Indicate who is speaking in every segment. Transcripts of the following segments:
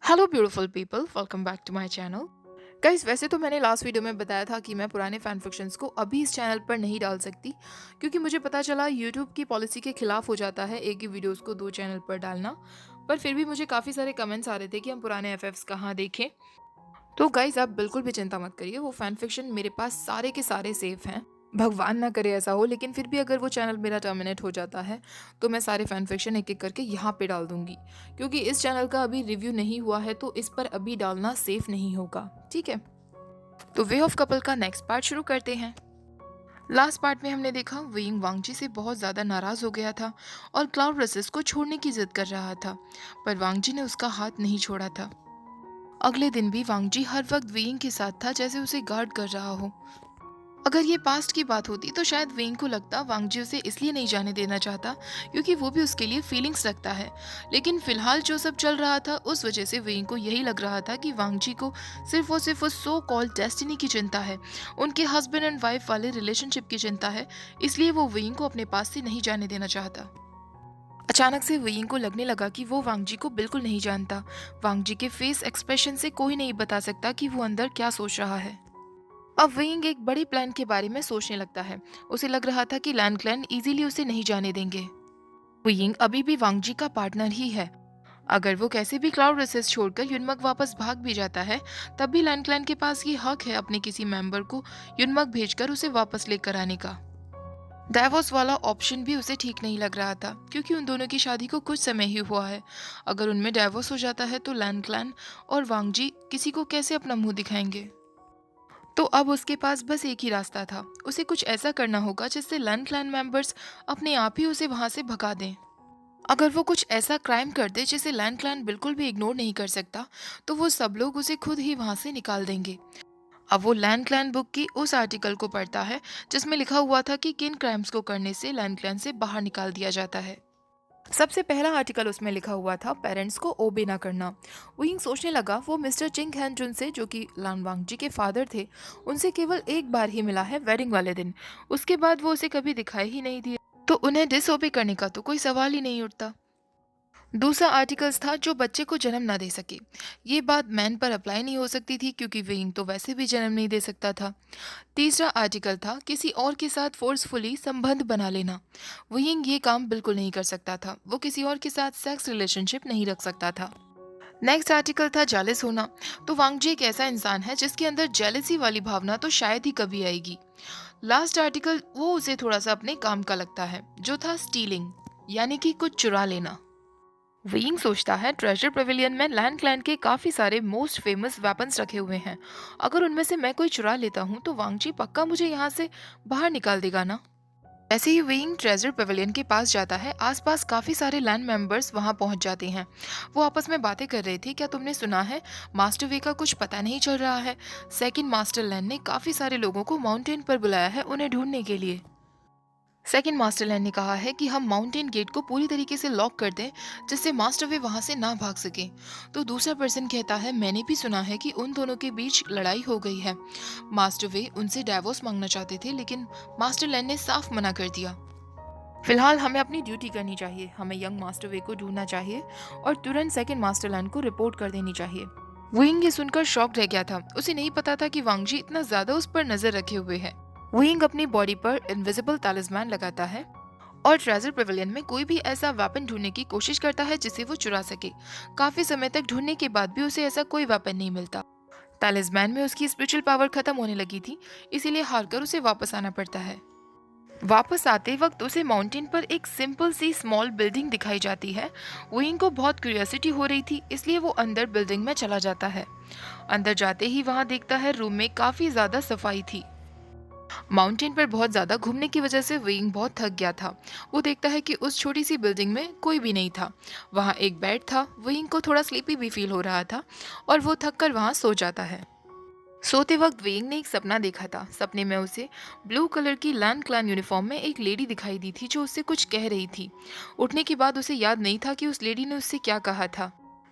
Speaker 1: Hello beautiful people, welcome back to my channel. Guys, वैसे तो मैंने लास्ट वीडियो में बताया था कि मैं पुराने फैन फिक्शंस को अभी इस चैनल पर नहीं डाल सकती, क्योंकि मुझे पता चला यूट्यूब की पॉलिसी के खिलाफ हो जाता है एक ही वीडियोस को दो चैनल पर डालना। पर फिर भी मुझे काफ़ी सारे कमेंट्स आ रहे थे कि हम पुराने एफएफ्स कहाँ देखें। तो गाइज, आप बिल्कुल भी चिंता मत करिए, वो फैन फिक्शन मेरे पास सारे के सारे सेफ हैं। भगवान ना करे ऐसा हो, लेकिन फिर भी अगर वो चैनल मेरा टर्मिनेट हो जाता है तो मैं सारे फैन फिक्शन एक एक करके यहाँ पे डाल दूंगी, क्योंकि इस चैनल का अभी रिव्यू नहीं हुआ है तो इस पर अभी डालना सेफ नहीं होगा। ठीक है, तो वे ऑफ कपल का नेक्स्ट पार्ट शुरू करते हैं। लास्ट पार्ट में हमने देखा विंग वांगजी से बहुत ज़्यादा नाराज़ हो गया था और क्लाउड रसिस को छोड़ने की जिद कर रहा था, पर वांगजी ने उसका हाथ नहीं छोड़ा था। अगले दिन भी वांगजी हर वक्त वेइंग के साथ था, जैसे उसे गार्ड कर रहा हो। अगर ये पास्ट की बात होती तो शायद वेइंग को लगता वांगजी उसे इसलिए नहीं जाने देना चाहता क्योंकि वो भी उसके लिए फीलिंग्स रखता है, लेकिन फिलहाल जो सब चल रहा था उस वजह से वेइंग को यही लग रहा था कि वांगजी को सिर्फ उस सो कॉल्ड डेस्टिनी की चिंता है, उनके हस्बैंड एंड वाइफ वाले रिलेशनशिप की चिंता है, इसलिए वो वेइंग को अपने पास से नहीं जाने देना चाहता। अचानक से वेइंग को लगने लगा कि वो वांगजी को बिल्कुल नहीं जानता। वांगजी के फेस एक्सप्रेशन से कोई नहीं बता सकता कि वो अंदर क्या सोच रहा है। अब वेइंग एक बड़ी प्लान के बारे में सोचने लगता है। उसे लग रहा था कि लैंड क्लैन इजीली उसे नहीं जाने देंगे। वेइंग अभी भी वांगजी का पार्टनर ही है। अगर वो कैसे भी क्लाउड रेसेस छोड़कर युनमक वापस भाग भी जाता है, तब भी लैंड क्लैन के पास ये हक है अपने किसी मेंबर को युनमक भेजकर उसे वापस लेकर आने का। डाइवोर्स वाला ऑप्शन भी उसे ठीक नहीं लग रहा था, क्योंकि उन दोनों की शादी को कुछ समय ही हुआ है। अगर उनमें डाइवोर्स हो जाता है तो लैन क्लैन और वांगजी किसी को कैसे अपना मुंह दिखाएंगे। तो अब उसके पास बस एक ही रास्ता था, उसे कुछ ऐसा करना होगा जिससे लैन क्लैन मेंबर्स अपने आप ही उसे वहां से भगा दें। अगर वो कुछ ऐसा क्राइम कर दे जिसे लैन क्लैन बिल्कुल भी इग्नोर नहीं कर सकता, तो वो सब लोग उसे खुद ही वहां से निकाल देंगे। अब वो लैंड क्लैन बुक की उस आर्टिकल को पढ़ता है जिसमें लिखा हुआ था कि किन क्राइम्स को करने से लैंड क्लैन से बाहर निकाल दिया जाता है। सबसे पहला आर्टिकल उसमें लिखा हुआ था पेरेंट्स को ओबे ना करना। विंग सोचने लगा वो मिस्टर चिंग हैन जुन से, जो कि लान वांगजी के फादर थे, उनसे केवल एक बार ही मिला है, वेडिंग वाले दिन। उसके बाद वो उसे कभी दिखाई ही नहीं दिए, तो उन्हें डिसओबे करने का तो कोई सवाल ही नहीं उठता। दूसरा आर्टिकल्स था जो बच्चे को जन्म ना दे सके। ये बात मैन पर अप्लाई नहीं हो सकती थी क्योंकि वेइंग तो वैसे भी जन्म नहीं दे सकता था। तीसरा आर्टिकल था किसी और के साथ फोर्सफुली संबंध बना लेना। वेइंग ये काम बिल्कुल नहीं कर सकता था, वो किसी और के साथ सेक्स रिलेशनशिप नहीं रख सकता था। नेक्स्ट आर्टिकल था जेलस होना। तो वांगजी एक ऐसा इंसान है जिसके अंदर जेलसी वाली भावना तो शायद ही कभी आएगी। लास्ट आर्टिकल वो उसे थोड़ा सा अपने काम का लगता है, जो था स्टीलिंग, यानी कि कुछ चुरा लेना। वेइंग सोचता है ट्रेजर पवेलियन में लैंड क्लैन के काफी सारे मोस्ट फेमस वेपन्स रखे हुए हैं। अगर उनमें से मैं कोई चुरा लेता हूँ तो वांगजी पक्का मुझे यहाँ से बाहर निकाल देगा ना। ऐसे ही वेइंग ट्रेजर पवेलियन के पास जाता है, आसपास काफी सारे लैंड मेंबर्स वहां पहुंच जाते हैं। वो आपस में बातें कर रहे थे, क्या तुमने सुना है मास्टर वे का कुछ पता नहीं चल रहा है। सेकंड मास्टर लैंड ने काफी सारे लोगों को माउंटेन पर बुलाया है उन्हें ढूंढने के लिए। सेकेंड मास्टरलैंड ने कहा है कि हम माउंटेन गेट को पूरी तरीके से लॉक कर दें, जिससे मास्टर वे वहां से ना भाग सके। तो दूसरा पर्सन कहता है मैंने भी सुना है कि उन दोनों के बीच लड़ाई हो गई है। मास्टर वे उनसे डाइवोर्स मांगना चाहते थे, लेकिन मास्टरलैंड ने साफ मना कर दिया। फिलहाल हमें अपनी ड्यूटी करनी चाहिए, हमें यंग मास्टर वे को ढूंढना चाहिए और तुरंत सेकेंड मास्टरलैंड को रिपोर्ट कर देनी चाहिए। विंग ये सुनकर शॉक रह गया था, उसे नहीं पता था कि वांगजी इतना ज्यादा उस पर नजर रखे हुए है। विंग अपनी बॉडी पर इनविजिबल तालिस्मान लगाता है और ट्रेजर पवेलियन में कोई भी ऐसा वेपन ढूंढने की कोशिश करता है जिसे वो चुरा सके। काफी समय तक ढूंढने के बाद भी उसे ऐसा कोई वेपन नहीं मिलता। तालिस्मान में उसकी स्पिरिचुअल पावर खत्म होने लगी थी, इसीलिए हारकर उसे वापस आना पड़ता है। वापस आते वक्त उसे माउंटेन पर एक सिंपल सी स्मॉल बिल्डिंग दिखाई जाती है। विंग को बहुत क्यूरियोसिटी हो रही थी, इसलिए वो अंदर बिल्डिंग में चला जाता है। अंदर जाते ही वहां देखता है रूम में काफी ज्यादा सफाई थी। माउंटेन पर बहुत ज्यादा घूमने की वजह से विंग बहुत थक गया था। वो देखता है कि उस छोटी सी बिल्डिंग में कोई भी नहीं था। वहाँ एक बेड था। विंग को थोड़ा स्लीपी भी फील हो रहा था और वो थक कर वहाँ सो जाता है। सोते वक्त विंग ने एक सपना देखा था। सपने में उसे ब्लू कलर की लैंड क्लैन यूनिफॉर्म में एक लेडी दिखाई दी थी जो उससे कुछ कह रही थी। उठने के बाद उसे याद नहीं था कि उस लेडी ने उससे क्या कहा था।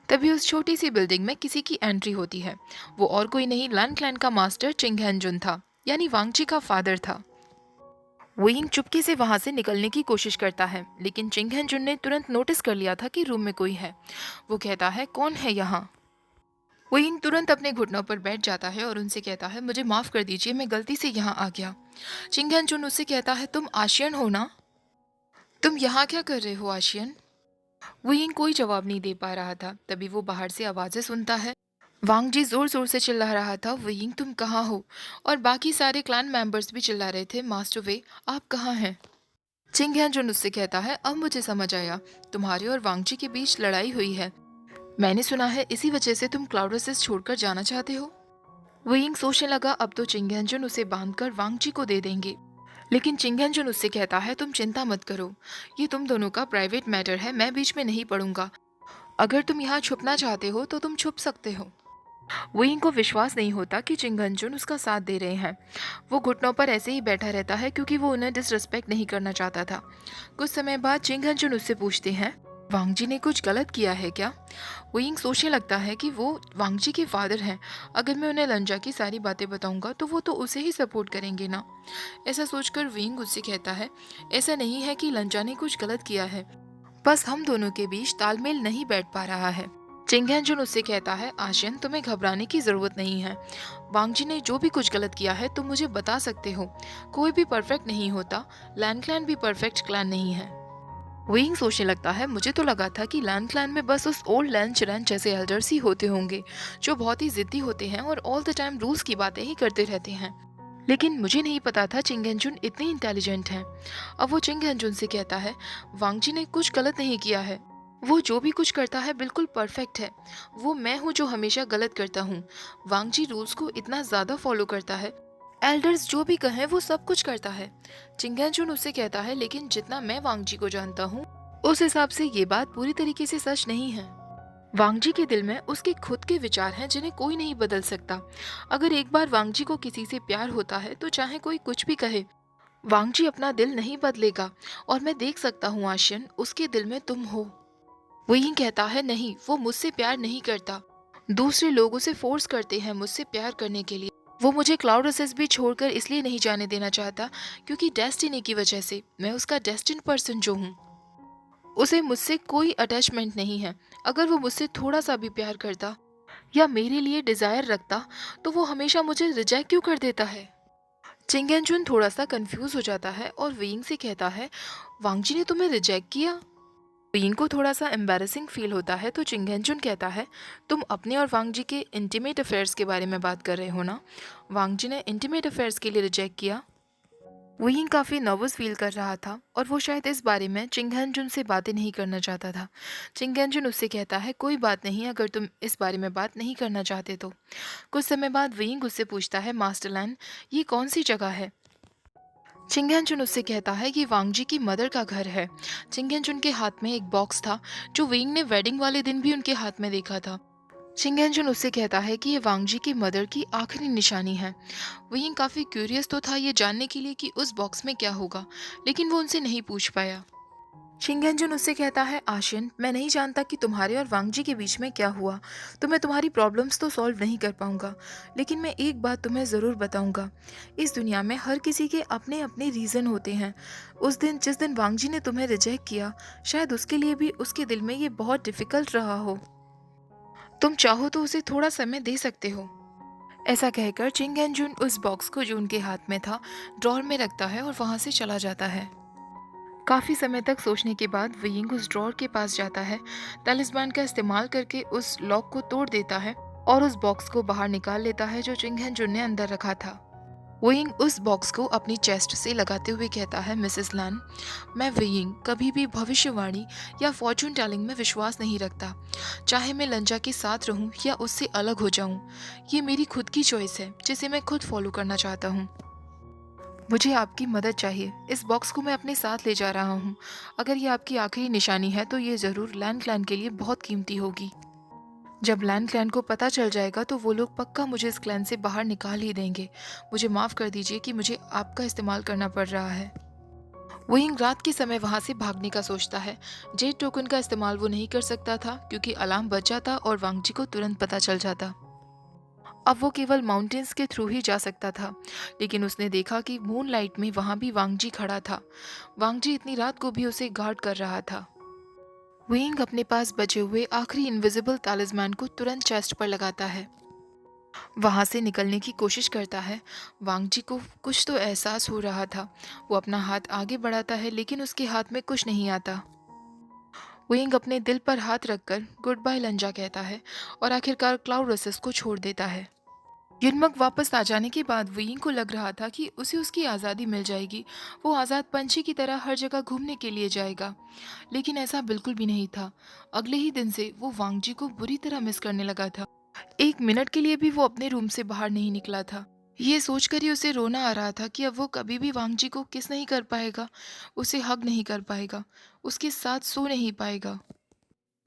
Speaker 1: तभी उस छोटी सी बिल्डिंग में किसी की एंट्री होती है। वो और कोई नहीं, लैंड क्लैन का मास्टर चिंग हैंजुन था, यानी वांगची का फादर था। विंग चुपके से वहां से निकलने की कोशिश करता है, लेकिन चिंग हैंजुन ने तुरंत नोटिस कर लिया था कि रूम में कोई है। वो कहता है कौन है यहाँ। वहींग तुरंत अपने घुटनों पर बैठ जाता है और उनसे कहता है, मुझे माफ कर दीजिए, मैं गलती से यहाँ आ गया। चिंग जुन उससे कहता है, तुम आशियन हो ना? तुम यहाँ क्या कर रहे हो आशियन? वहींग कोई जवाब नहीं दे पा रहा था। तभी वो बाहर से आवाजें सुनता है। वांग जी जोर जोर से चिल्ला रहा था, वहींग तुम कहाँ हो? और बाकी सारे क्लान मेंबर्स भी चिल्ला रहे थे, मास्टर वे आप कहाँ हैं? चिंग जुन उससे कहता है, अब मुझे समझ आया, तुम्हारे और वांग जी के बीच लड़ाई हुई है। मैंने सुना है इसी वजह से तुम क्लाउडसिस छोड़कर जाना चाहते हो। वहींग सोचने लगा, अब तो चिंगहनजुन उसे बांधकर वांग जी को दे देंगे। लेकिन चिंगहनजुन उससे कहता है, तुम चिंता मत करो, ये तुम दोनों का प्राइवेट मैटर है, मैं बीच में नहीं पड़ूंगा। अगर तुम यहाँ छुपना चाहते हो तो तुम छुप सकते हो। वहींग को विश्वास नहीं होता कि चिंगहनजुन उसका साथ दे रहे हैं। वो घुटनों पर ऐसे ही बैठा रहता है क्योंकि वो उन्हें डिसरिस्पेक्ट नहीं करना चाहता था। कुछ समय बाद चिंगहनजुन उससे पूछते हैं, वांग जी ने कुछ गलत किया है क्या? वहींग सोचने लगता है कि वो वांग जी के फादर हैं। अगर मैं उन्हें लंजा की सारी बातें बताऊंगा तो वो तो उसे ही सपोर्ट करेंगे ना। ऐसा सोचकर वहींग उससे कहता है, ऐसा नहीं है कि लंजा ने कुछ गलत किया है, बस हम दोनों के बीच तालमेल नहीं बैठ पा रहा है। चिंगहनजुन उससे कहता है, आशियन तुम्हें घबराने की जरूरत नहीं है। वांग जी ने जो भी कुछ गलत किया है तुम मुझे बता सकते हो। कोई भी परफेक्ट नहीं होता, लैन क्लैन भी परफेक्ट क्लैन नहीं है। वहींग सोचने लगता है, मुझे तो लगा था कि लैन क्लैन में बस उस ओल्ड लैन चिरैन जैसे एल्डर्स ही होते होंगे जो बहुत ही जिद्दी होते हैं और ऑल द टाइम रूल्स की बातें ही करते रहते हैं। लेकिन मुझे नहीं पता था चिंगहनजुन इतनी इंटेलिजेंट हैं। अब वो चिंगहनजुन से कहता है, वांग जी ने कुछ गलत नहीं किया है, वो जो भी कुछ करता है बिल्कुल परफेक्ट है। वो मैं हूँ जो हमेशा गलत करता हूँ। वांग जी रूल्स को इतना ज़्यादा फॉलो करता है, एल्डर्स जो भी कहें वो सब कुछ करता है। चिंगहनजुन उससे कहता है, लेकिन जितना मैं वांग जी को जानता हूँ उस हिसाब से ये बात पूरी तरीके से सच नहीं है। वांग जी के दिल में उसके खुद के विचार हैं जिन्हें कोई नहीं बदल सकता। अगर एक बार वांग जी को किसी से प्यार होता है तो चाहे कोई कुछ भी कहे, वांग जी अपना दिल नहीं बदलेगा। और मैं देख सकता हूँ आशियन, उसके दिल में तुम हो। वो यूं कहता है, नहीं, वो मुझसे प्यार नहीं करता, दूसरे लोग उसे फोर्स करते हैं मुझसे प्यार करने के लिए। वो मुझे क्लाउड असेस भी छोड़कर इसलिए नहीं जाने देना चाहता क्योंकि डेस्टिनी की वजह से मैं उसका डेस्टिन पर्सन जो हूँ। उसे मुझसे कोई अटैचमेंट नहीं है। अगर वो मुझसे थोड़ा सा भी प्यार करता या मेरे लिए डिजायर रखता तो वो हमेशा मुझे रिजेक्ट क्यों कर देता है? चिंगेंजुन थोड़ा सा कंफ्यूज हो जाता है और वीइंग से कहता है, वांग जी ने तुम्हें रिजेक्ट किया? वीइंग को थोड़ा सा एम्बैरेसिंग फील होता है तो चिंगेंजुन कहता है, तुम अपने और वांग जी के इंटीमेट अफेयर्स के बारे में बात कर रहे हो ना? वांग जी ने इंटीमेट अफेयर्स के लिए रिजेक्ट किया? वहींग काफ़ी नर्वस फील कर रहा था और वो शायद इस बारे में चिंगहनजुन से बातें नहीं करना चाहता था। चिंगहनजुन उससे कहता है, कोई बात नहीं, अगर तुम इस बारे में बात नहीं करना चाहते तो। कुछ समय बाद वहींग उससे पूछता है, मास्टरलैंड ये कौन सी जगह है? चिंगहनजुन उससे कहता है कि वांग जी की मदर का घर है। चिंगहनजुन के हाथ में एक बॉक्स था जो विंग ने वेडिंग वाले दिन भी उनके हाथ में देखा था। चिंगहनजुन उससे कहता है कि ये वांग जी की मदर की आखिरी निशानी है। विंग काफ़ी क्यूरियस तो था ये जानने के लिए कि उस बॉक्स में क्या होगा, लेकिन वो उनसे नहीं पूछ पाया। चिंगहनजुन उससे कहता है, आशियन मैं नहीं जानता कि तुम्हारे और वांग जी के बीच में क्या हुआ, तो मैं तुम्हारी प्रॉब्लम्स तो सॉल्व नहीं कर पाऊंगा, लेकिन मैं एक बात तुम्हें ज़रूर बताऊंगा। इस दुनिया में हर किसी के अपने अपने रीज़न होते हैं। उस दिन जिस दिन वांग जी ने तुम्हें रिजेक्ट किया, शायद उसके लिए भी उसके दिल में ये बहुत डिफ़िकल्ट रहा हो। तुम चाहो तो उसे थोड़ा समय दे सकते हो। ऐसा कहकर चिंगहनजुन उस बॉक्स को जो उनके हाथ में था ड्रॉर में रखता है और वहां से चला जाता है। काफी समय तक सोचने के बाद वियिंग उस ड्रॉर के पास जाता है, तलिस्मान का इस्तेमाल करके उस लॉक को तोड़ देता है और उस बॉक्स को बाहर निकाल लेता है जो चिंगहनजुन ने अंदर रखा था। वेइंग उस बॉक्स को अपनी चेस्ट से लगाते हुए कहता है, मिसेस लैन, मैं वेइंग कभी भी भविष्यवाणी या फॉर्चून टेलिंग में विश्वास नहीं रखता। चाहे मैं लंजा के साथ रहूं या उससे अलग हो जाऊं, ये मेरी खुद की चॉइस है जिसे मैं खुद फॉलो करना चाहता हूं। मुझे आपकी मदद चाहिए। इस बॉक्स को मैं अपने साथ ले जा रहा हूं। अगर ये आपकी आखिरी निशानी है तो ये ज़रूर लैन क्लैन के लिए बहुत कीमती होगी। जब लैन क्लैन को पता चल जाएगा तो वो लोग पक्का मुझे इस क्लैन से बाहर निकाल ही देंगे। मुझे माफ़ कर दीजिए कि मुझे आपका इस्तेमाल करना पड़ रहा है। वहींग रात के समय वहाँ से भागने का सोचता है। जेड टोकन का इस्तेमाल वो नहीं कर सकता था क्योंकि अलार्म बज जाता और वांग जी को तुरंत पता चल जाता। अब वो केवल माउंटेन्स के थ्रू ही जा सकता था, लेकिन उसने देखा कि मून लाइट में वहाँ भी वांग जी खड़ा था। वांग जी इतनी रात को भी उसे गार्ड कर रहा था। विंग अपने पास बचे हुए आखिरी इनविजिबल तालिस्मान को तुरंत चेस्ट पर लगाता है। वहां से निकलने की कोशिश करता है। वांगजी को कुछ तो एहसास हो रहा था। वो अपना हाथ आगे बढ़ाता है लेकिन उसके हाथ में कुछ नहीं आता। विंग अपने दिल पर हाथ रखकर गुड बाय लंजा कहता है और आखिरकार क्लाउड रसेस को छोड़ देता है। युनमक वापस आ जाने के बाद विंग को लग रहा था कि उसे उसकी आज़ादी मिल जाएगी। वो आज़ाद पंछी की तरह हर जगह घूमने के लिए जाएगा, लेकिन ऐसा बिल्कुल भी नहीं था। अगले ही दिन से वो वांगजी को बुरी तरह मिस करने लगा था। एक मिनट के लिए भी वो अपने रूम से बाहर नहीं निकला था। ये सोचकर ही उसे रोना आ रहा था कि अब वो कभी भी वांगजी को किस नहीं कर पाएगा, उसे हग नहीं कर पाएगा, उसके साथ सो नहीं पाएगा।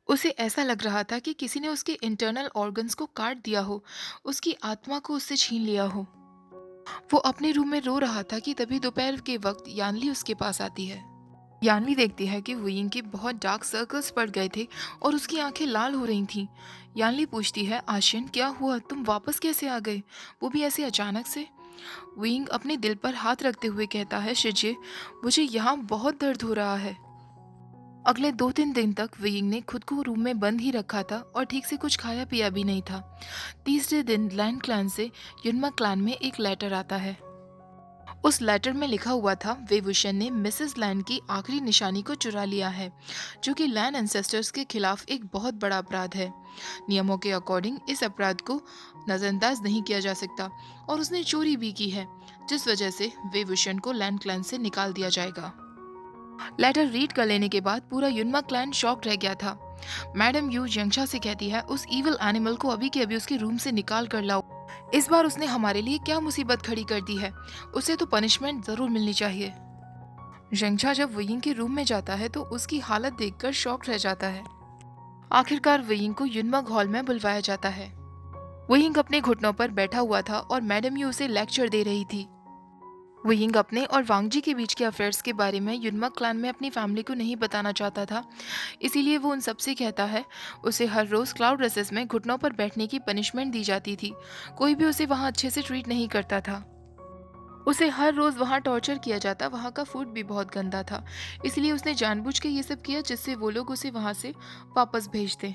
Speaker 1: उसे ऐसा लग रहा था कि किसी ने उसके इंटरनल ऑर्गन्स को काट दिया हो, उसकी आत्मा को उससे छीन लिया हो। वो अपने रूम में रो रहा था कि तभी दोपहर के वक्त यानली उसके पास आती है। यानली देखती है कि वुयिंग के बहुत डार्क सर्कल्स पड़ गए थे और उसकी आंखें लाल हो रही थीं। यानली पूछती है, आशियन क्या हुआ, तुम वापस कैसे आ गए, वो भी ऐसे अचानक से। वुयिंग अपने दिल पर हाथ रखते हुए कहता है, शिजे, मुझे यहाँ बहुत दर्द हो रहा है। अगले 2-3 दिन तक वुयिंग ने खुद को रूम में बंद ही रखा था और ठीक से कुछ खाया पिया भी नहीं था। तीसरे दिन लैंड क्लैन से युनमा क्लैन में एक लेटर आता है। उस लेटर में लिखा हुआ था, वेवुशन ने मिसेस लैन की आखिरी निशानी को चुरा लिया है, जो कि लैन एंसेस्टर्स के खिलाफ एक बहुत बड़ा अपराध है। नियमों के अकॉर्डिंग इस अपराध को नज़रअंदाज नहीं किया जा सकता और उसने चोरी भी की है, जिस वजह से वेवुशन को लैन क्लैन से निकाल दिया जाएगा। लेटर रीड कर लेने के बाद पूरा युनमा क्लैन शॉक रह गया था। मैडम यू जंगशा से कहती है, उस ईविल एनिमल को अभी के अभी उसके रूम से निकाल कर लाओ। इस बार उसने हमारे लिए क्या मुसीबत खड़ी कर दी है, उसे तो पनिशमेंट जरूर मिलनी चाहिए। जंगशा जब वुयिंग के रूम में जाता है तो उसकी हालत देखकर शॉक रह जाता है। आखिरकार वुयिंग को युनमग हॉल में बुलवाया जाता है। वुयिंग अपने घुटनों पर बैठा हुआ था और मैडम यू उसे लेक्चर दे रही थी। वुयिंग अपने और वांगजी के बीच के अफेयर्स के बारे में युनमक क्लैन में अपनी फैमिली को नहीं बताना चाहता था, इसीलिए वो उन सबसे कहता है। उसे हर रोज़ क्लाउड रेसेस में घुटनों पर बैठने की पनिशमेंट दी जाती थी। कोई भी उसे वहाँ अच्छे से ट्रीट नहीं करता था। उसे हर रोज़ वहाँ टॉर्चर किया जाता। वहाँ का फूड भी बहुत गंदा था, इसलिए उसने जानबूझ के ये सब किया जिससे वो लोग उसे वहाँ से वापस भेज दें।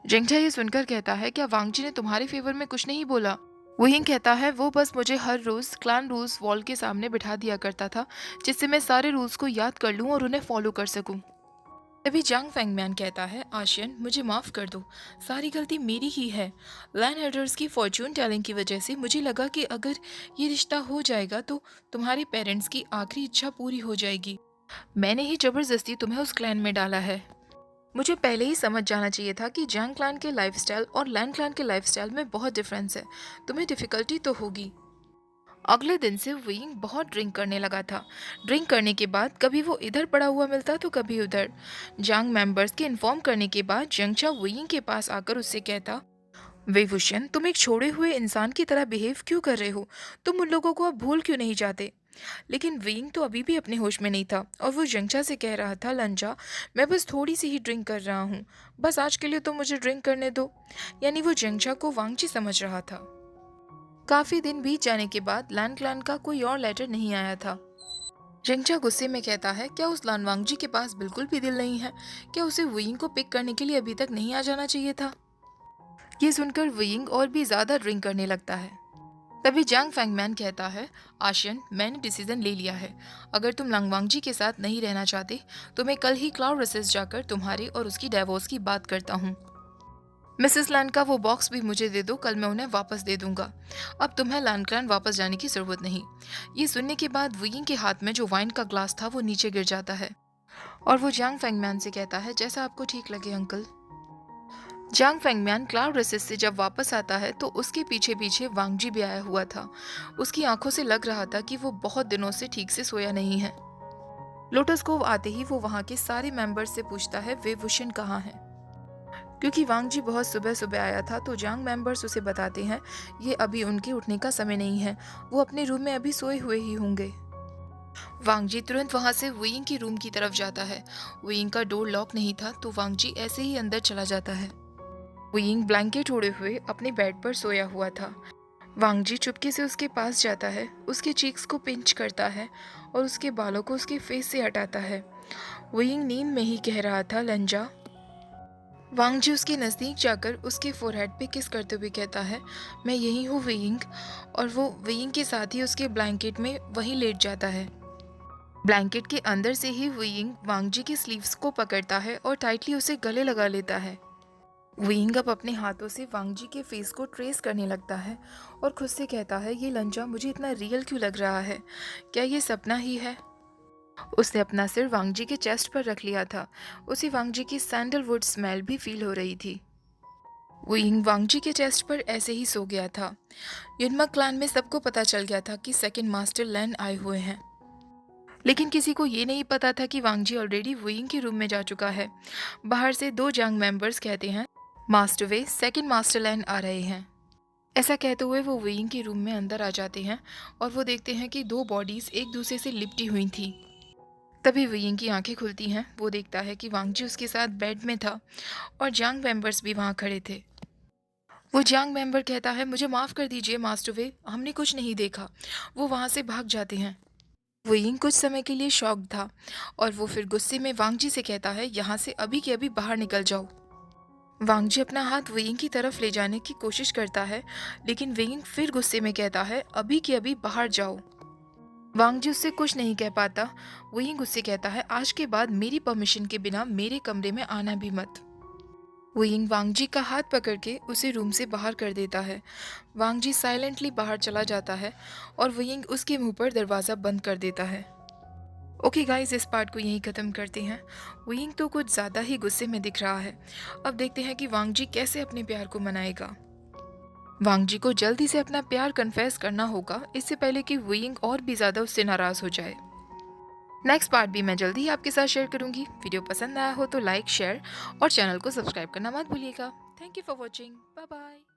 Speaker 1: जेंगझा ये सुनकर कहता है, क्या वांगजी ने तुम्हारे फेवर में कुछ नहीं बोला? वुयिंग कहता है, वो बस मुझे हर रोज़ क्लान रूल्स वॉल के सामने बिठा दिया करता था, जिससे मैं सारे रूल्स को याद कर लूँ और उन्हें फॉलो कर सकूँ। तभी जांग फैंगमैन कहता है, आशियन मुझे माफ़ कर दो, सारी गलती मेरी ही है। लैंड हेडर्स की फॉर्चून टेलिंग की वजह से मुझे लगा कि अगर ये रिश्ता हो जाएगा तो तुम्हारे पेरेंट्स की आखिरी इच्छा पूरी हो जाएगी। मैंने ही ज़बरदस्ती तुम्हें उस क्लैन में डाला है। मुझे पहले ही समझ जाना चाहिए था कि जैंग क्लैन के लाइफस्टाइल और लैंड क्लैन के लाइफस्टाइल में बहुत डिफरेंस है। तुम्हें डिफ़िकल्टी तो होगी। अगले दिन से विंग बहुत ड्रिंक करने लगा था। ड्रिंक करने के बाद कभी वो इधर पड़ा हुआ मिलता तो कभी उधर। जंग मेंबर्स के इन्फॉर्म करने के बाद जंगचा विंग के पास आकर उससे कहता, वेवुशन, तुम एक छोड़े हुए इंसान की तरह बिहेव क्यों कर रहे हो? तुम उन लोगों को अब भूल क्यों नहीं जाते? लेकिन विंग तो अभी भी अपने होश में नहीं था और वो जंगचा से कह रहा था, लंजा, मैं बस थोड़ी सी ही ड्रिंक कर रहा हूँ, बस आज के लिए तो मुझे ड्रिंक करने दो। यानी वो जंगचा को वांगची समझ रहा था। काफी दिन बीत जाने के बाद लैन क्लैन का कोई और लेटर नहीं आया था। जेंगचा गुस्से में कहता है, क्या उस लानवांगजी के पास बिल्कुल भी दिल नहीं है? क्या उसे वुयिंग को पिक करने के लिए अभी तक नहीं आ जाना चाहिए था? ये सुनकर वुयिंग और भी ज्यादा ड्रिंक करने लगता है। तभी जांग फैंगमैन कहता है, आशियन, मैंने डिसीजन ले लिया है। अगर तुम लांगवांगजी के साथ नहीं रहना चाहते तो मैं कल ही क्लाउड रेसेस जाकर तुम्हारे और उसकी डाइवोर्स की बात करता हूँ। मिसेस लैन का वो बॉक्स भी मुझे दे दो, कल मैं उन्हें वापस दे दूंगा। अब तुम्हें लैंडक्लैन वापस जाने की जरूरत नहीं। ये सुनने के बाद वुयिंग के हाथ में जो वाइन का ग्लास था वो नीचे गिर जाता है और वो जांग फैंगमैन से कहता है, जैसा आपको ठीक लगे अंकल। जांग फैंगमैन क्लाउड रेसिस से जब वापस आता है तो उसके पीछे पीछे वांगजी भी आया हुआ था। उसकी आंखों से लग रहा था कि वो बहुत दिनों से ठीक से सोया नहीं है। लोटस कोव आते ही वो वहाँ के सारे मेंबर्स से पूछता है, वे वुशन कहाँ है? क्योंकि वांगजी बहुत सुबह सुबह आया था तो जांग मेंबर्स उसे बताते हैं, ये अभी उनके उठने का समय नहीं है, वो अपने रूम में अभी सोए हुए ही होंगे। वांगजी तुरंत वहां से वुयिंग के रूम की तरफ जाता है। वुयिंग का डोर लॉक नहीं था तो वांगजी ऐसे ही अंदर चला जाता है। वुयिंग ब्लैंकेट ओढ़े हुए अपने बेड पर सोया हुआ था। वांगजी चुपके से उसके पास जाता है, उसके चीक्स को पिंच करता है और उसके बालों को उसके फेस से हटाता है। वुयिंग नींद में ही कह रहा था, लंजा। वांग जी उसके नज़दीक जाकर उसके फोरहेड पे किस करते हुए कहता है, मैं यही हूँ वुयिंग। और वो वुयिंग के साथ ही उसके ब्लैंकेट में वहीं लेट जाता है। ब्लैंकेट के अंदर से ही वुयिंग वांग जी की स्लीव्स को पकड़ता है और टाइटली उसे गले लगा लेता है। वुयिंग अब अपने हाथों से वांग जी के फेस को ट्रेस करने लगता है और खुद से कहता है, ये लंजा मुझे इतना रियल क्यों लग रहा है, क्या ये सपना ही है। उसने अपना सिर वांग जी के चेस्ट पर रख लिया था। उसे वांग जी की सैंडलवुड स्मेल भी फील हो रही थी। वुयिंग वांग जी के चेस्ट पर ऐसे ही सो गया था। युनमक क्लान में सबको पता चल गया था कि सेकंड मास्टर लैन आए हुए हैं, लेकिन किसी को ये नहीं पता था कि वांग जी ऑलरेडी वुयिंग के रूम में जा चुका है। बाहर से 2 जांग मेंबर्स कहते हैं, मास्टर वे, सेकंड मास्टर लैन आ रहे हैं। ऐसा कहते हुए वो वुयिंग के रूम में अंदर आ जाते हैं और वो देखते हैं कि 2 बॉडीज एक दूसरे से लिपटी हुई थी। तभी वुयिंग की आंखें खुलती हैं। वो देखता है कि वांग जी उसके साथ बेड में था और जांग मेंबर्स भी वहाँ खड़े थे। वो जांग मेंबर कहता है, मुझे माफ़ कर दीजिए मास्टर वे, हमने कुछ नहीं देखा। वो वहाँ से भाग जाते हैं। वुयिंग कुछ समय के लिए शॉक्ड था और वो फिर गुस्से में वांग जी से कहता है, यहाँ से अभी के अभी बाहर निकल जाओ। वांग जी अपना हाथ वुयिंग की तरफ ले जाने की कोशिश करता है, लेकिन वुयिंग फिर गुस्से में कहता है, अभी के अभी बाहर जाओ। वांग जी उससे कुछ नहीं कह पाता। वुयिंग उससे कहता है, आज के बाद मेरी परमिशन के बिना मेरे कमरे में आना भी मत। वुयिंग वांग जी का हाथ पकड़ के उसे रूम से बाहर कर देता है। वांग जी साइलेंटली बाहर चला जाता है और वुयिंग उसके मुंह पर दरवाज़ा बंद कर देता है। ओके गाइस, इस पार्ट को यहीं ख़त्म करते हैं। वुयिंग तो कुछ ज़्यादा ही गुस्से में दिख रहा है। अब देखते हैं कि वांग जी कैसे अपने प्यार को मनाएगा। वांग जी को जल्दी से अपना प्यार कन्फेस करना होगा, इससे पहले कि वुयिंग और भी ज़्यादा उससे नाराज़ हो जाए। नेक्स्ट पार्ट भी मैं जल्दी ही आपके साथ शेयर करूंगी। वीडियो पसंद आया हो तो लाइक, शेयर और चैनल को सब्सक्राइब करना मत भूलिएगा। Thank you for watching. Bye bye.